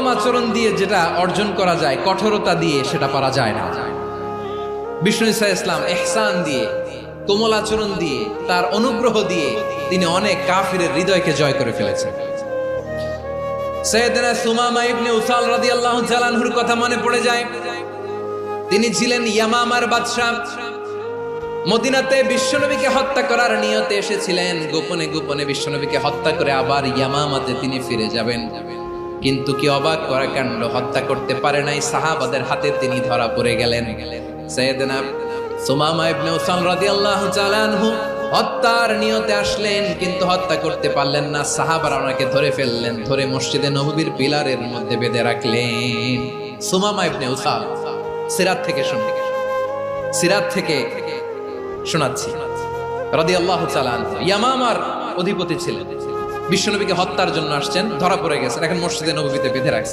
নরম আচরণ দিয়ে যেটা অর্জন করা যায়, কঠোরতা দিয়ে সেটা পারা যায় না। বিষ্ণু ঈসা ইসলাম ইহসান দিয়ে, কোমল আচরণ দিয়ে, তার অনুগ্রহ দিয়ে তিনি অনেক কাফিরের হৃদয়কে জয় করে ফেলেছেন। সাইয়েদনা সুমামা ইবনে উসাল রাদিয়াল্লাহু তাআলা আনহুর কথা মনে পড়ে যায়। তিনি ছিলেন ইয়ামামার বাদশা। মদিনাতে বিশ্বনবীকে হত্যা করার নিয়তে এসেছিলেন, গোপনে গোপনে বিশ্বনবীকে হত্যা করে আবার ইয়ামামাতে তিনি ফিরে যাবেন। কিন্তু কি অবাক করা কাণ্ড, হত্যা করতে পারে নাই, সাহাবাদের হাতে তিনি ধরা পড়ে গেলেন। সাইয়েদনা সুমামা ইবনে উসাল রাদিয়াল্লাহু তাআলা আনহু হত্যার নিয়তে আসলেন, কিন্তু হত্যা করতে পারলেন না। সাহাবারা ওনাকে ধরে ফেললেন, ধরে মসজিদে নববীর পিলারের মধ্যে বেঁধে রাখলেন। সুমামা ইবনে উসাল, সিরাত থেকে শোনাচ্ছি রাদিয়াল্লাহু তাআলা আনহু ইয়ামামার অধিপতি ছিলেন, বিশ্বনবীকে হত্যার জন্য আসছেন, ধরা পড়ে গেছেন, এখন মসজিদে নববীতে বেঁধে রাখছেন।